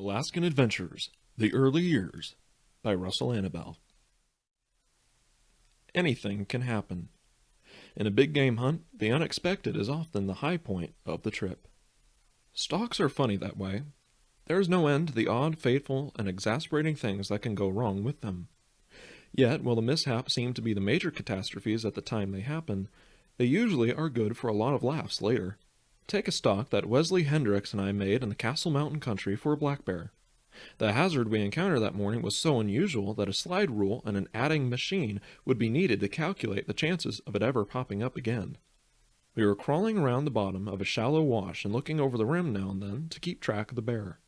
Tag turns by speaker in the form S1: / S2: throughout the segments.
S1: Alaskan Adventures, The Early Years, by Russell Annabel. Anything can happen. In a big game hunt, the unexpected is often the high point of the trip. Stalks are funny that way. There is no end to the odd, fateful, and exasperating things that can go wrong with them. Yet, while the mishaps seem to be the major catastrophes at the time they happen, they usually are good for a lot of laughs later. Take a stalk that Wesley Hendricks and I made in the Castle Mountain country for a black bear. The hazard we encountered that morning was so unusual that a slide rule and an adding machine would be needed to calculate the chances of it ever popping up again. We were crawling around the bottom of a shallow wash and looking over the rim now and then to keep track of the bear.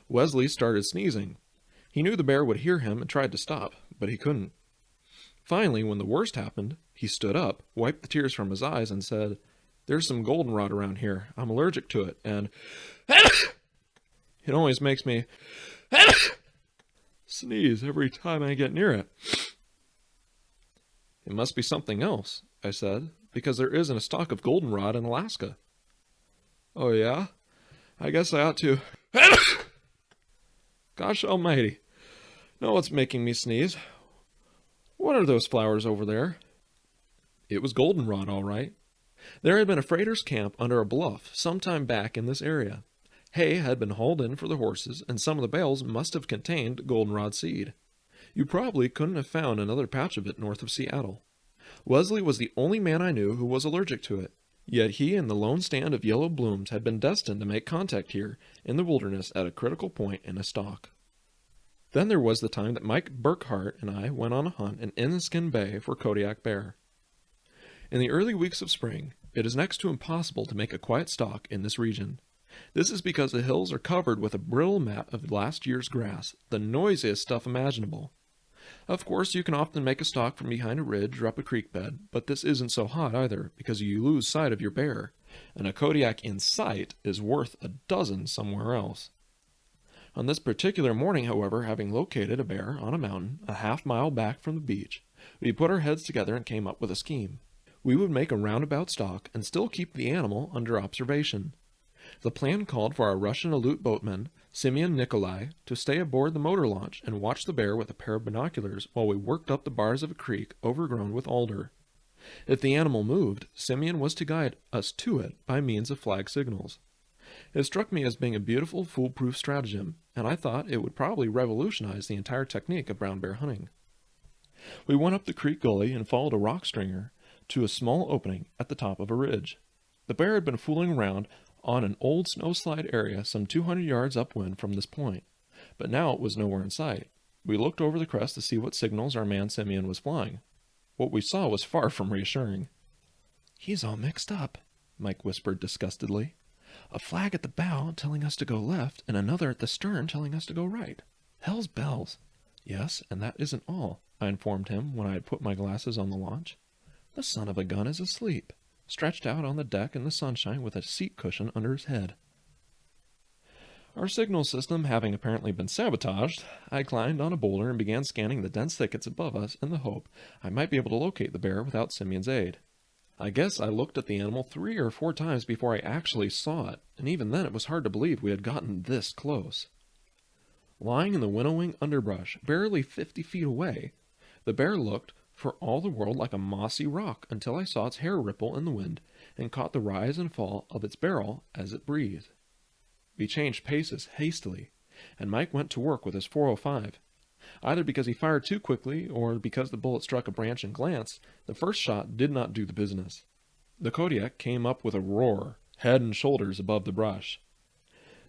S1: Wesley started sneezing. He knew the bear would hear him and tried to stop, but he couldn't. Finally, when the worst happened, he stood up, wiped the tears from his eyes, and said, "There's some goldenrod around here. I'm allergic to it, and it always makes me sneeze every time I get near it." "It must be something else," I said, "because there isn't a stalk of goldenrod in Alaska." "Oh yeah? I guess I ought to Gosh almighty. Know what's making me sneeze? What are those flowers over there?" It was goldenrod, all right. There had been a freighter's camp under a bluff some time back in this area. Hay had been hauled in for the horses, and some of the bales must have contained goldenrod seed. You probably couldn't have found another patch of it north of Seattle. Wesley was the only man I knew who was allergic to it, yet he and the lone stand of yellow blooms had been destined to make contact here in the wilderness at a critical point in a stalk. Then there was the time that Mike Burkhart and I went on a hunt in Inniskin Bay for Kodiak bear. In the early weeks of spring, it is next to impossible to make a quiet stalk in this region. This is because the hills are covered with a brittle mat of last year's grass, the noisiest stuff imaginable. Of course, you can often make a stalk from behind a ridge or up a creek bed, but this isn't so hot either, because you lose sight of your bear, and a Kodiak in sight is worth a dozen somewhere else. On this particular morning, however, having located a bear on a mountain a half-mile back from the beach, we put our heads together and came up with a scheme. We would make a roundabout stalk and still keep the animal under observation. The plan called for our Russian Aleut boatman, Simeon Nikolai, to stay aboard the motor launch and watch the bear with a pair of binoculars while we worked up the bars of a creek overgrown with alder. If the animal moved, Simeon was to guide us to it by means of flag signals. It struck me as being a beautiful, foolproof stratagem, and I thought it would probably revolutionize the entire technique of brown bear hunting. We went up the creek gully and followed a rock stringer to a small opening at the top of a ridge. The bear had been fooling around on an old snowslide area some 200 yards upwind from this point, but now it was nowhere in sight. We looked over the crest to see what signals our man Simeon was flying. What we saw was far from reassuring. "He's all mixed up," Mike whispered disgustedly. "A flag at the bow telling us to go left, and another at the stern telling us to go right. Hell's bells." "Yes, and that isn't all," I informed him when I had put my glasses on the launch. "The son of a gun is asleep, stretched out on the deck in the sunshine with a seat cushion under his head." Our signal system having apparently been sabotaged, I climbed on a boulder and began scanning the dense thickets above us in the hope I might be able to locate the bear without Simeon's aid. I guess I looked at the animal 3 or 4 times before I actually saw it, and even then it was hard to believe we had gotten this close. Lying in the winnowing underbrush, barely 50 feet away, the bear looked for all the world like a mossy rock until I saw its hair ripple in the wind and caught the rise and fall of its barrel as it breathed. We changed paces hastily, and Mike went to work with his .405. Either because he fired too quickly or because the bullet struck a branch and glanced, the first shot did not do the business. The Kodiak came up with a roar, head and shoulders above the brush,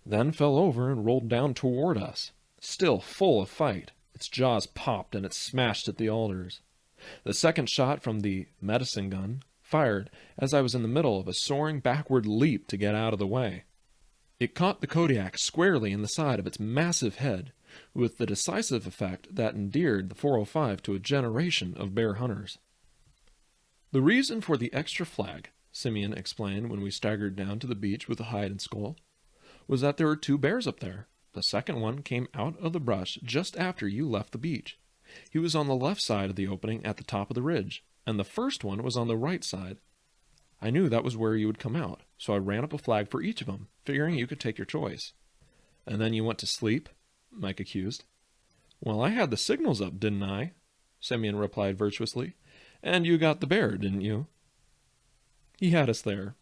S1: then fell over and rolled down toward us, still full of fight. Its jaws popped and it smashed at the alders. The second shot from the medicine gun fired as I was in the middle of a soaring backward leap to get out of the way. It caught the Kodiak squarely in the side of its massive head, with the decisive effect that endeared the .405 to a generation of bear hunters. "The reason for the extra flag," Simeon explained when we staggered down to the beach with the hide and skull, "was that there were 2 bears up there. The second one came out of the brush just after you left the beach. He was on the left side of the opening at the top of the ridge, and the first one was on the right side. I knew that was where you would come out, so I ran up a flag for each of them, figuring you could take your choice. And then you went to sleep? Mike accused. Well, I had the signals up, didn't I? Simeon replied virtuously. And you got the bear, didn't you? He had us there,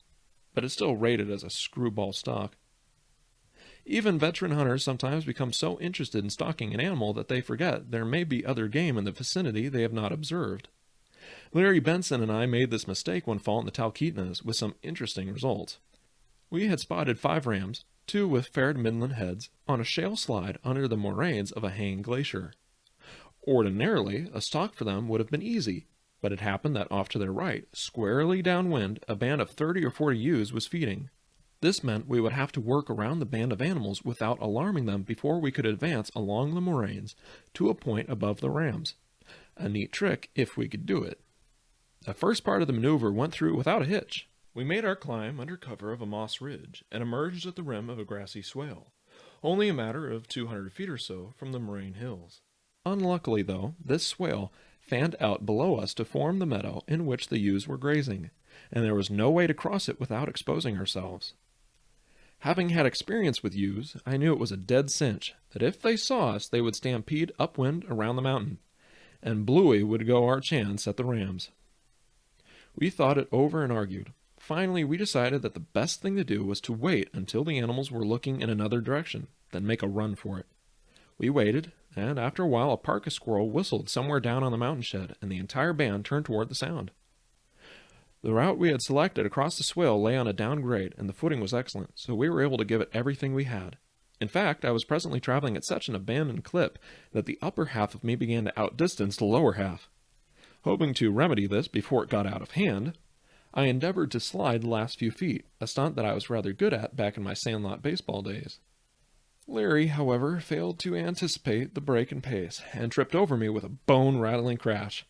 S1: but it's still rated as a screwball stalk. Even veteran hunters sometimes become so interested in stalking an animal that they forget there may be other game in the vicinity they have not observed. Larry Benson and I made this mistake one fall in the Talkeetnas with some interesting results. We had spotted 5 rams, 2 with fair to midland heads, on a shale slide under the moraines of a hanging glacier. Ordinarily, a stalk for them would have been easy, but it happened that off to their right, squarely downwind, a band of 30 or 40 ewes was feeding. This meant we would have to work around the band of animals without alarming them before we could advance along the moraines to a point above the rams. A neat trick if we could do it. The first part of the maneuver went through without a hitch. We made our climb under cover of a moss ridge and emerged at the rim of a grassy swale, only a matter of 200 feet or so from the moraine hills. Unluckily, though, this swale fanned out below us to form the meadow in which the ewes were grazing, and there was no way to cross it without exposing ourselves. Having had experience with ewes, I knew it was a dead cinch that if they saw us, they would stampede upwind around the mountain, and Bluey would go our chance at the rams. We thought it over and argued. Finally, we decided that the best thing to do was to wait until the animals were looking in another direction, then make a run for it. We waited, and after a while a parka squirrel whistled somewhere down on the mountainshed, and the entire band turned toward the sound. The route we had selected across the swale lay on a down grade, and the footing was excellent, so we were able to give it everything we had. In fact, I was presently traveling at such an abandoned clip that the upper half of me began to outdistance the lower half. Hoping to remedy this before it got out of hand, I endeavored to slide the last few feet, a stunt that I was rather good at back in my sandlot baseball days. Larry, however, failed to anticipate the break in pace, and tripped over me with a bone-rattling crash.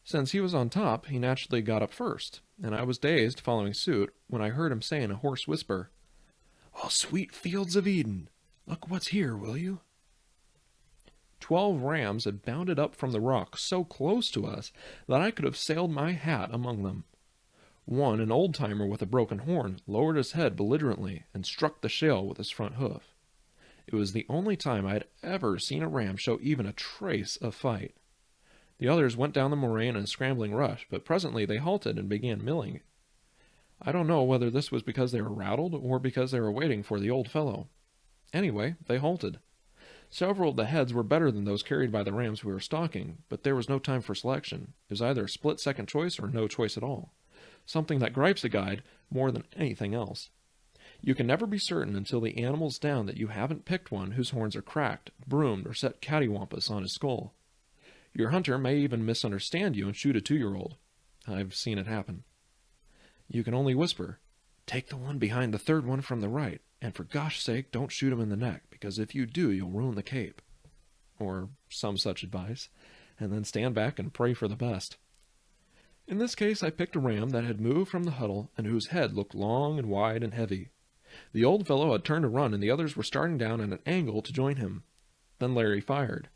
S1: Since he was on top, he naturally got up first, and I was dazed following suit when I heard him say in a hoarse whisper, "Oh, sweet fields of Eden, look what's here, will you?" 12 rams had bounded up from the rock so close to us that I could have sailed my hat among them. One, an old-timer with a broken horn, lowered his head belligerently and struck the shale with his front hoof. It was the only time I had ever seen a ram show even a trace of fight. The others went down the moraine in a scrambling rush, but presently they halted and began milling. I don't know whether this was because they were rattled or because they were waiting for the old fellow. Anyway, they halted. Several of the heads were better than those carried by the rams we were stalking, but there was no time for selection. It was either a split-second choice or no choice at all. Something that gripes a guide more than anything else. You can never be certain until the animal's down that you haven't picked one whose horns are cracked, broomed, or set cattywampus on his skull. Your hunter may even misunderstand you and shoot a 2-year-old. I've seen it happen. You can only whisper, "Take the one behind the third one from the right, and for gosh sake don't shoot him in the neck, because if you do you'll ruin the cape." Or some such advice, and then stand back and pray for the best. In this case I picked a ram that had moved from the huddle and whose head looked long and wide and heavy. The old fellow had turned to run, and the others were starting down at an angle to join him. Then Larry fired.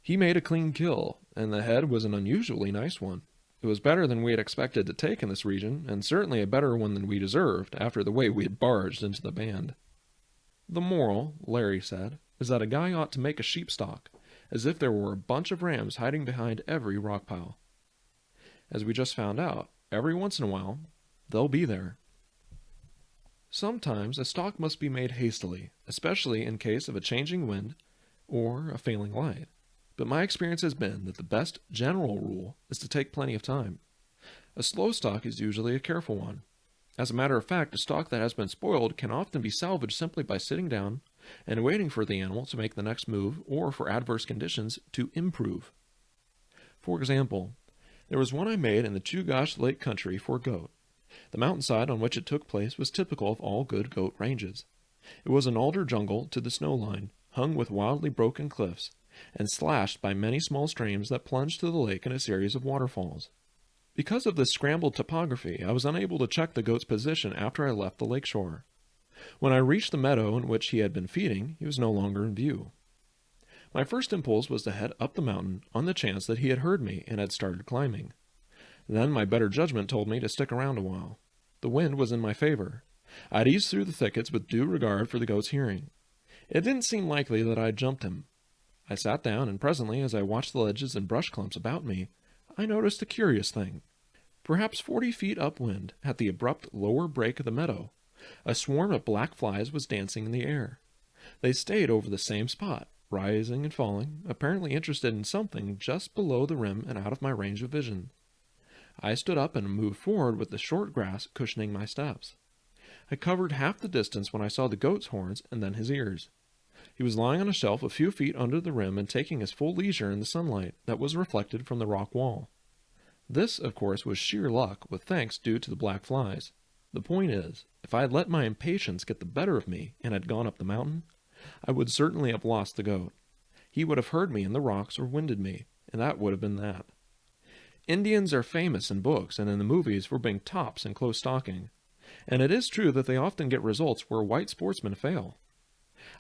S1: He made a clean kill, and the head was an unusually nice one. It was better than we had expected to take in this region, and certainly a better one than we deserved after the way we had barged into the band. The moral, Larry said, is that a guy ought to make a sheep stalk, as if there were a bunch of rams hiding behind every rock pile. As we just found out, every once in a while, they'll be there. Sometimes a stalk must be made hastily, especially in case of a changing wind or a failing light. But my experience has been that the best general rule is to take plenty of time. A slow stalk is usually a careful one. As a matter of fact, a stalk that has been spoiled can often be salvaged simply by sitting down and waiting for the animal to make the next move or for adverse conditions to improve. For example, there was one I made in the Chugach Lake country for goat. The mountainside on which it took place was typical of all good goat ranges. It was an alder jungle to the snow line, hung with wildly broken cliffs, and slashed by many small streams that plunged to the lake in a series of waterfalls. Because of this scrambled topography, I was unable to check the goat's position after I left the lakeshore. When I reached the meadow in which he had been feeding, he was no longer in view. My first impulse was to head up the mountain on the chance that he had heard me and had started climbing. Then my better judgment told me to stick around a while. The wind was in my favor, I'd eased through the thickets with due regard for the goat's hearing. It didn't seem likely that I'd jumped him. I sat down, and presently, as I watched the ledges and brush clumps about me, I noticed a curious thing. Perhaps 40 feet upwind, at the abrupt lower break of the meadow, a swarm of black flies was dancing in the air. They stayed over the same spot, rising and falling, apparently interested in something just below the rim and out of my range of vision. I stood up and moved forward with the short grass cushioning my steps. I covered half the distance when I saw the goat's horns and then his ears. He was lying on a shelf a few feet under the rim and taking his full leisure in the sunlight that was reflected from the rock wall. This, of course, was sheer luck, with thanks due to the black flies. The point is, if I had let my impatience get the better of me and had gone up the mountain, I would certainly have lost the goat. He would have heard me in the rocks or winded me, and that would have been that. Indians are famous in books and in the movies for being tops in close stalking, and it is true that they often get results where white sportsmen fail.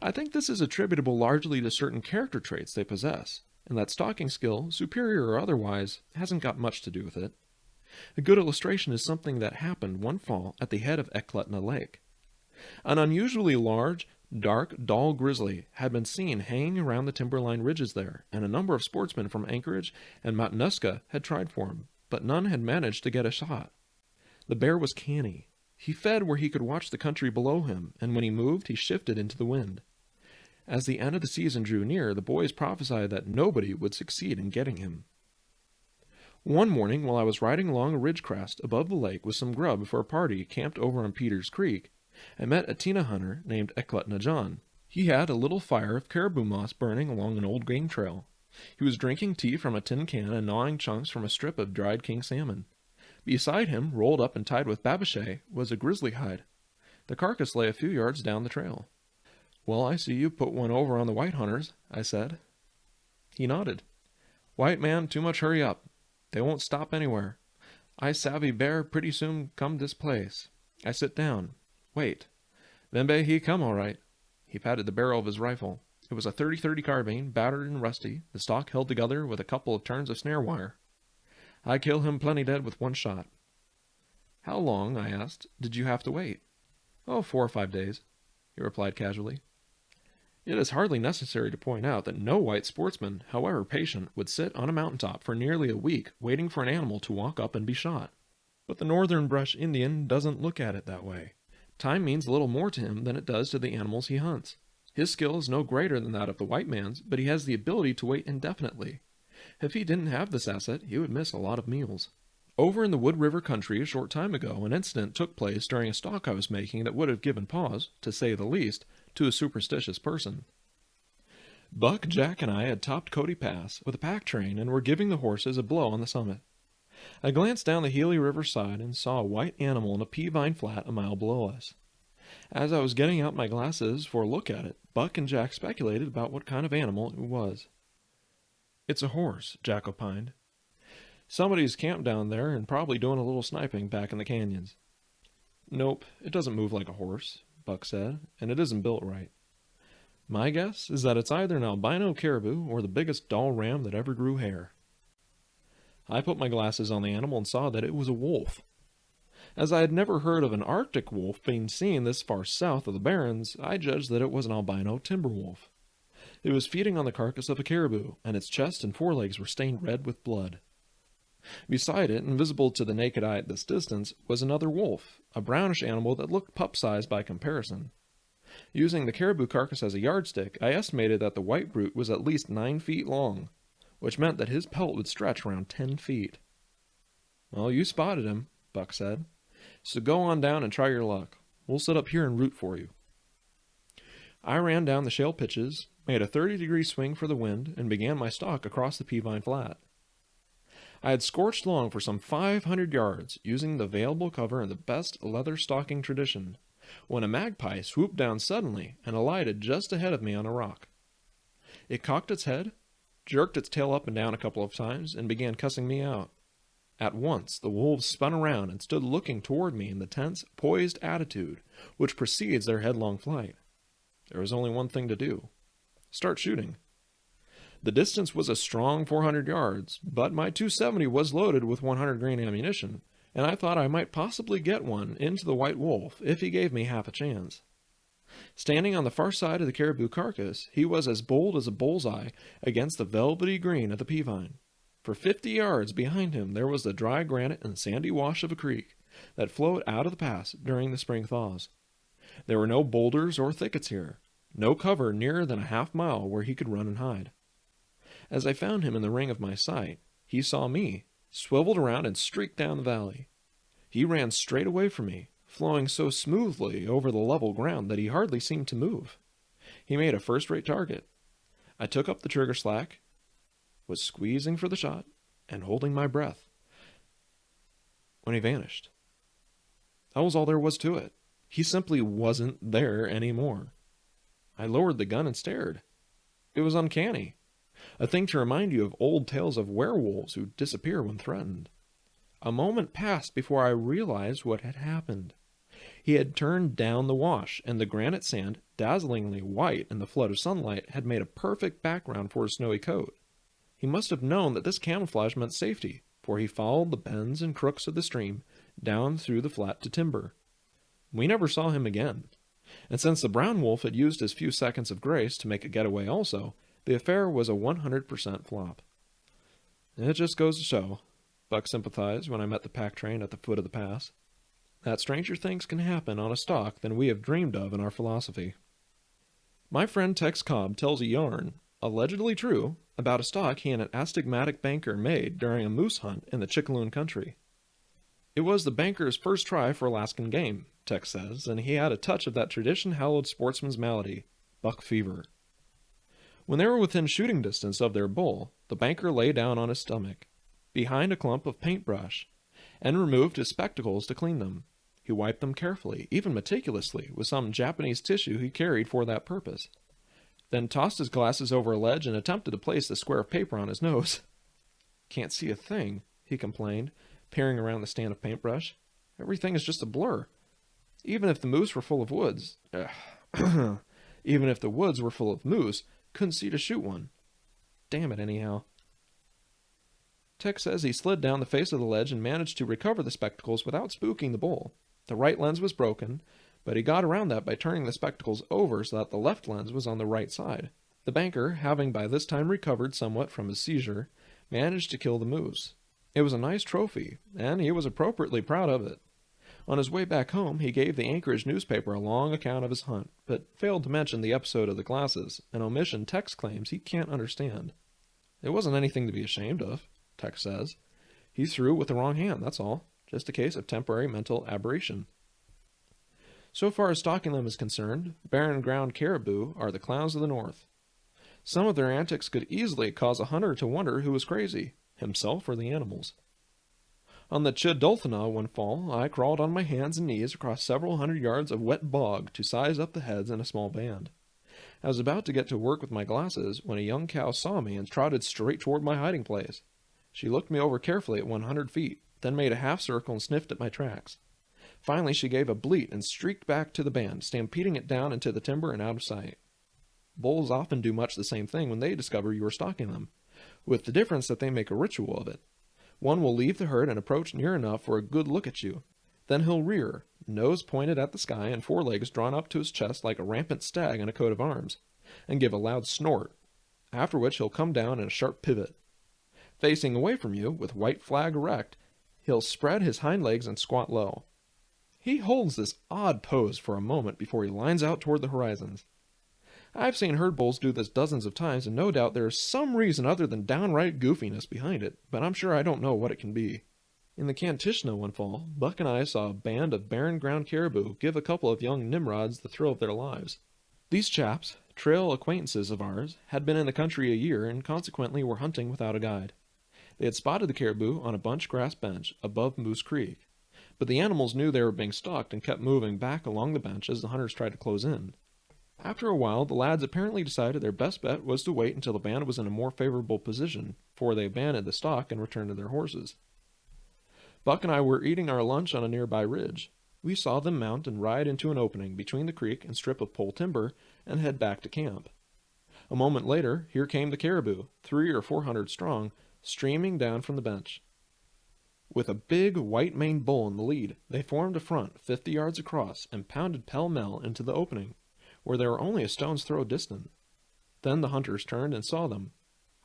S1: I think this is attributable largely to certain character traits they possess, and that stalking skill, superior or otherwise, hasn't got much to do with it. A good illustration is something that happened one fall at the head of Eklutna Lake. An unusually large, dark, dull grizzly had been seen hanging around the timberline ridges there, and a number of sportsmen from Anchorage and Matanuska had tried for him, but none had managed to get a shot. The bear was canny. He fed where he could watch the country below him, and when he moved, he shifted into the wind. As the end of the season drew near, the boys prophesied that nobody would succeed in getting him. One morning, while I was riding along a ridge crest above the lake with some grub for a party camped over on Peters Creek, I met a Tina hunter named Eklutna John. He had a little fire of caribou moss burning along an old game trail. He was drinking tea from a tin can and gnawing chunks from a strip of dried king salmon. Beside him, rolled up and tied with babochet, was a grizzly hide. The carcass lay a few yards down the trail. "Well, I see you put one over on the white hunters," I said. He nodded. "White man, too much hurry up. They won't stop anywhere. I savvy bear pretty soon come this place. I sit down. Wait. Bembe he come all right." He patted the barrel of his rifle. It was a 30-30 carbine, battered and rusty, the stock held together with a couple of turns of snare wire. "I kill him plenty dead with one shot." "How long," I asked, "did you have to wait?" "Oh, 4 or 5 days," he replied casually. It is hardly necessary to point out that no white sportsman, however patient, would sit on a mountaintop for nearly a week waiting for an animal to walk up and be shot. But the northern brush Indian doesn't look at it that way. Time means a little more to him than it does to the animals he hunts. His skill is no greater than that of the white man's, but he has the ability to wait indefinitely. If he didn't have this asset, he would miss a lot of meals. Over in the Wood River country a short time ago, an incident took place during a stalk I was making that would have given pause, to say the least, to a superstitious person. Buck, Jack, and I had topped Cody Pass with a pack train and were giving the horses a blow on the summit. I glanced down the Healy River side and saw a white animal in a pea vine flat a mile below us. As I was getting out my glasses for a look at it, Buck and Jack speculated about what kind of animal it was. "It's a horse," Jack opined. "Somebody's camped down there and probably doing a little sniping back in the canyons." "Nope, it doesn't move like a horse," Buck said, "and it isn't built right. My guess is that it's either an albino caribou or the biggest doll ram that ever grew hair." I put my glasses on the animal and saw that it was a wolf. As I had never heard of an Arctic wolf being seen this far south of the Barrens, I judged that it was an albino timber wolf. It was feeding on the carcass of a caribou, and its chest and forelegs were stained red with blood. Beside it, invisible to the naked eye at this distance, was another wolf, a brownish animal that looked pup-sized by comparison. Using the caribou carcass as a yardstick, I estimated that the white brute was at least 9 feet long, which meant that his pelt would stretch around 10 feet. "Well, you spotted him," Buck said. "So go on down and try your luck. We'll sit up here and root for you." I ran down the shale pitches, made a 30-degree swing for the wind, and began my stalk across the pea-vine flat. I had scorched along for some 500 yards, using the available cover in the best leather stalking tradition, when a magpie swooped down suddenly and alighted just ahead of me on a rock. It cocked its head, jerked its tail up and down a couple of times, and began cussing me out. At once, the wolves spun around and stood looking toward me in the tense, poised attitude which precedes their headlong flight. There was only one thing to do: start shooting. The distance was a strong 400 yards, but my .270 was loaded with 100 grain ammunition, and I thought I might possibly get one into the white wolf if he gave me half a chance. Standing on the far side of the caribou carcass, he was as bold as a bullseye against the velvety green of the pea vine. For 50 yards behind him there was the dry granite and sandy wash of a creek that flowed out of the pass during the spring thaws. There were no boulders or thickets here, no cover nearer than a half-mile where he could run and hide. As I found him in the ring of my sight, he saw me, swiveled around and streaked down the valley. He ran straight away from me, flowing so smoothly over the level ground that he hardly seemed to move. He made a first-rate target. I took up the trigger slack, was squeezing for the shot, and holding my breath, when he vanished. That was all there was to it. He simply wasn't there anymore. I lowered the gun and stared. It was uncanny. A thing to remind you of old tales of werewolves who disappear when threatened. A moment passed before I realized what had happened. He had turned down the wash, and the granite sand, dazzlingly white in the flood of sunlight, had made a perfect background for his snowy coat. He must have known that this camouflage meant safety, for he followed the bends and crooks of the stream down through the flat to timber. We never saw him again, and since the brown wolf had used his few seconds of grace to make a getaway also, the affair was a 100% flop. It just goes to show, Buck sympathized when I met the pack train at the foot of the pass, that stranger things can happen on a stalk than we have dreamed of in our philosophy. My friend Tex Cobb tells a yarn, allegedly true, about a stalk he and an astigmatic banker made during a moose hunt in the Chickaloon country. It was the banker's first try for Alaskan game, Tex says, and he had a touch of that tradition-hallowed sportsman's malady, buck fever. When they were within shooting distance of their bull, the banker lay down on his stomach, behind a clump of paintbrush, and removed his spectacles to clean them. He wiped them carefully, even meticulously, with some Japanese tissue he carried for that purpose, then tossed his glasses over a ledge and attempted to place the square of paper on his nose. "Can't see a thing," he complained, peering around the stand of paintbrush. "Everything is just a blur. Even if the moose were full of woods... even if the woods were full of moose, couldn't see to shoot one. Damn it, anyhow." Tex says he slid down the face of the ledge and managed to recover the spectacles without spooking the bull. The right lens was broken, but he got around that by turning the spectacles over so that the left lens was on the right side. The banker, having by this time recovered somewhat from his seizure, managed to kill the moose. It was a nice trophy, and he was appropriately proud of it. On his way back home, he gave the Anchorage newspaper a long account of his hunt, but failed to mention the episode of the glasses, an omission Tex claims he can't understand. "It wasn't anything to be ashamed of," Tex says. "He threw with the wrong hand, that's all. Just a case of temporary mental aberration." So far as stalking them is concerned, barren ground caribou are the clowns of the north. Some of their antics could easily cause a hunter to wonder who was crazy, himself or the animals. On the Chidolthana one fall, I crawled on my hands and knees across several hundred yards of wet bog to size up the heads in a small band. I was about to get to work with my glasses when a young cow saw me and trotted straight toward my hiding place. She looked me over carefully at 100 feet, then made a half circle and sniffed at my tracks. Finally, she gave a bleat and streaked back to the band, stampeding it down into the timber and out of sight. Bulls often do much the same thing when they discover you are stalking them, with the difference that they make a ritual of it. One will leave the herd and approach near enough for a good look at you. Then he'll rear, nose pointed at the sky and forelegs drawn up to his chest like a rampant stag in a coat of arms, and give a loud snort, after which he'll come down in a sharp pivot. Facing away from you, with white flag erect, he'll spread his hind legs and squat low. He holds this odd pose for a moment before he lines out toward the horizons. I've seen herd bulls do this dozens of times, and no doubt there is some reason other than downright goofiness behind it, but I'm sure I don't know what it can be. In the Kantishna one fall, Buck and I saw a band of barren ground caribou give a couple of young Nimrods the thrill of their lives. These chaps, trail acquaintances of ours, had been in the country a year and consequently were hunting without a guide. They had spotted the caribou on a bunch grass bench above Moose Creek, but the animals knew they were being stalked and kept moving back along the bench as the hunters tried to close in. After a while, the lads apparently decided their best bet was to wait until the band was in a more favorable position, before they abandoned the stalk and returned to their horses. Buck and I were eating our lunch on a nearby ridge. We saw them mount and ride into an opening between the creek and strip of pole timber and head back to camp. A moment later, here came the caribou, 300 or 400 strong, streaming down from the bench. With a big, white-maned bull in the lead, they formed a front 50 yards across and pounded pell-mell into the opening, where they were only a stone's throw distant. Then the hunters turned and saw them.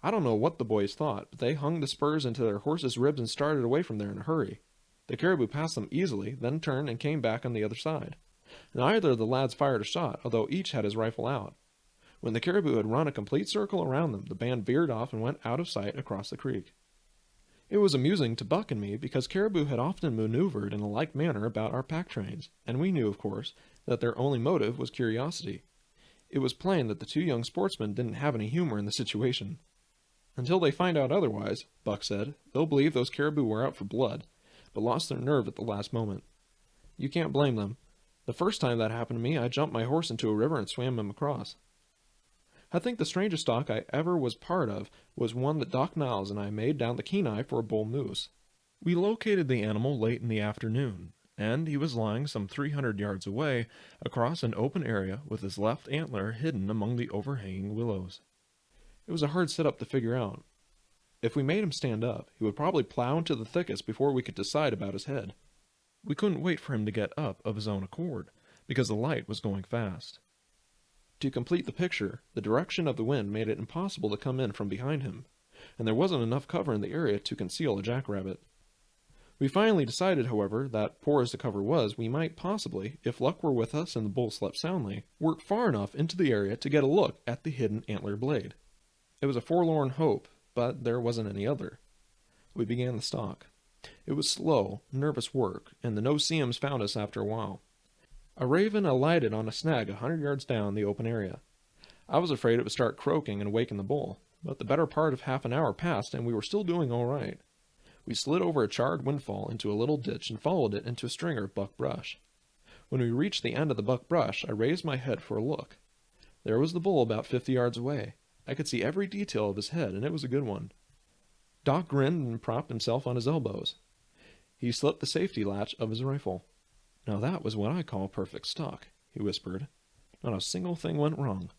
S1: I don't know what the boys thought, but they hung the spurs into their horses' ribs and started away from there in a hurry. The caribou passed them easily, then turned and came back on the other side. Neither of the lads fired a shot, although each had his rifle out. When the caribou had run a complete circle around them, the band veered off and went out of sight across the creek. It was amusing to Buck and me because caribou had often maneuvered in a like manner about our pack trains, and we knew, of course, that their only motive was curiosity. It was plain that the two young sportsmen didn't have any humor in the situation. Until they find out otherwise, Buck said, they'll believe those caribou were out for blood, but lost their nerve at the last moment. You can't blame them. The first time that happened to me, I jumped my horse into a river and swam him across. I think the strangest stalk I ever was part of was one that Doc Niles and I made down the Kenai for a bull moose. We located the animal late in the afternoon, and he was lying some 300 yards away across an open area with his left antler hidden among the overhanging willows. It was a hard setup to figure out. If we made him stand up, he would probably plow into the thickets before we could decide about his head. We couldn't wait for him to get up of his own accord, because the light was going fast. To complete the picture, the direction of the wind made it impossible to come in from behind him, and there wasn't enough cover in the area to conceal a jackrabbit. We finally decided, however, that poor as the cover was, we might possibly, if luck were with us and the bull slept soundly, work far enough into the area to get a look at the hidden antler blade. It was a forlorn hope, but there wasn't any other. We began the stalk. It was slow, nervous work, and the no-see-ums found us after a while. A raven alighted on a snag 100 yards down the open area. I was afraid it would start croaking and awaken the bull, but the better part of half an hour passed and we were still doing all right. We slid over a charred windfall into a little ditch and followed it into a stringer of buck brush. When we reached the end of the buck brush, I raised my head for a look. There was the bull about 50 yards away. I could see every detail of his head, and it was a good one. Doc grinned and propped himself on his elbows. He slipped the safety latch of his rifle. Now that was what I call perfect stalk, he whispered. Not a single thing went wrong.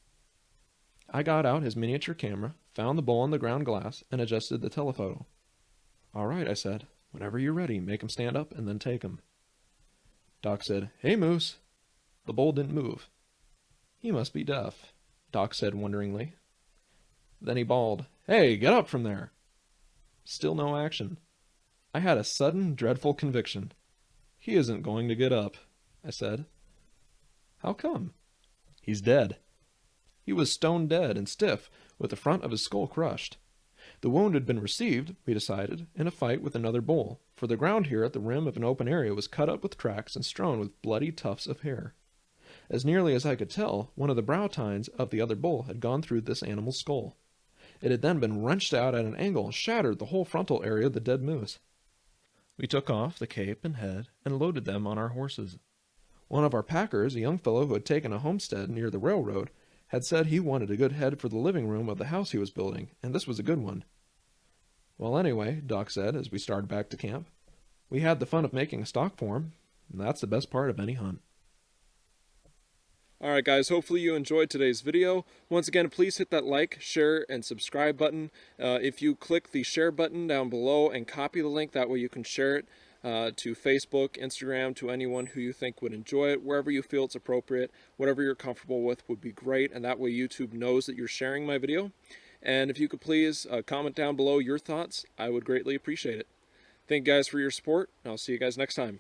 S1: I got out his miniature camera, found the bull on the ground glass, and adjusted the telephoto. All right, I said. Whenever you're ready, make him stand up and then take him. Doc said, Hey, Moose. The bull didn't move. He must be deaf, Doc said wonderingly. Then he bawled, Hey, get up from there. Still no action. I had a sudden, dreadful conviction. He isn't going to get up, I said. How come? He's dead. He was stone dead and stiff, with the front of his skull crushed. The wound had been received, we decided, in a fight with another bull, for the ground here at the rim of an open area was cut up with tracks and strewn with bloody tufts of hair. As nearly as I could tell, one of the brow tines of the other bull had gone through this animal's skull. It had then been wrenched out at an angle and shattered the whole frontal area of the dead moose. We took off the cape and head and loaded them on our horses. One of our packers, a young fellow who had taken a homestead near the railroad, had said he wanted a good head for the living room of the house he was building, and this was a good one. Well, anyway, Doc said as we started back to camp, we had the fun of making a stalk for him, and that's the best part of any hunt. Alright guys, hopefully you enjoyed today's video. Once again, please hit that like, share, and subscribe button. If you click the share button down below and copy the link, that way you can share it to Facebook, Instagram, to anyone who you think would enjoy it, wherever you feel it's appropriate. Whatever you're comfortable with would be great, and that way YouTube knows that you're sharing my video. And if you could please comment down below your thoughts, I would greatly appreciate it. Thank you guys for your support, and I'll see you guys next time.